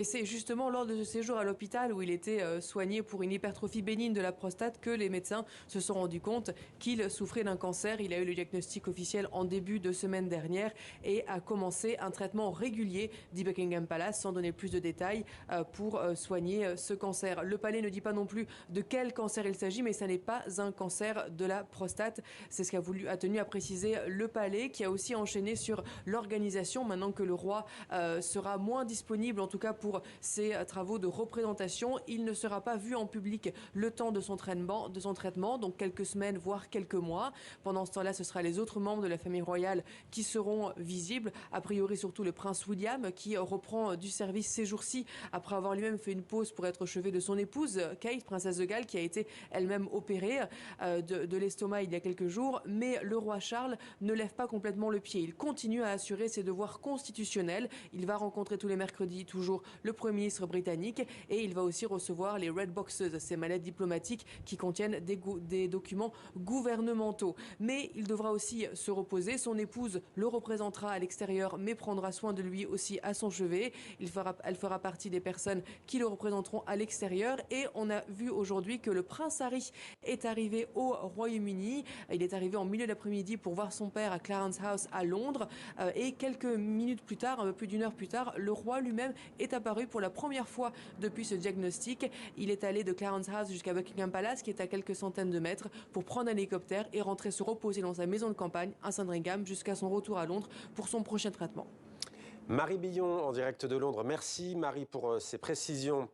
Et c'est justement lors de ce séjour à l'hôpital où il était soigné pour une hypertrophie bénigne de la prostate que les médecins se sont rendus compte qu'il souffrait d'un cancer. Il a eu le diagnostic officiel en début de semaine dernière et a commencé un traitement régulier, dit Buckingham Palace, sans donner plus de détails pour soigner ce cancer. Le palais ne dit pas non plus de quel cancer il s'agit, mais ça n'est pas un cancer de la prostate. C'est ce a tenu à préciser le palais, qui a aussi enchaîné sur l'organisation maintenant que le roi sera moins disponible, en tout cas pour ses travaux de représentation. Il ne sera pas vu en public le temps de son traitement, donc quelques semaines, voire quelques mois. Pendant ce temps-là, ce sera les autres membres de la famille royale qui seront visibles. A priori, surtout le prince William, qui reprend du service ces jours-ci, après avoir lui-même fait une pause pour être au chevet de son épouse, Kate, princesse de Galles, qui a été elle-même opérée de l'estomac il y a quelques jours. Mais le roi Charles ne lève pas complètement le pied. Il continue à assurer ses devoirs constitutionnels. Il va rencontrer tous les mercredis toujours le Premier ministre britannique et il va aussi recevoir les Red Boxes, ces mallettes diplomatiques qui contiennent des documents gouvernementaux. Mais il devra aussi se reposer. Son épouse le représentera à l'extérieur mais prendra soin de lui aussi à son chevet. Elle fera partie des personnes qui le représenteront à l'extérieur et on a vu aujourd'hui que le prince Harry est arrivé au Royaume-Uni. Il est arrivé en milieu d'après-midi pour voir son père à Clarence House à Londres et quelques minutes plus tard, un peu plus d'une heure plus tard, le roi lui-même est apparu pour la première fois depuis ce diagnostic. Il est allé de Clarence House jusqu'à Buckingham Palace, qui est à quelques centaines de mètres, pour prendre un hélicoptère et rentrer se reposer dans sa maison de campagne à Sandringham jusqu'à son retour à Londres pour son prochain traitement. Marie Billon en direct de Londres. Merci Marie pour ces précisions.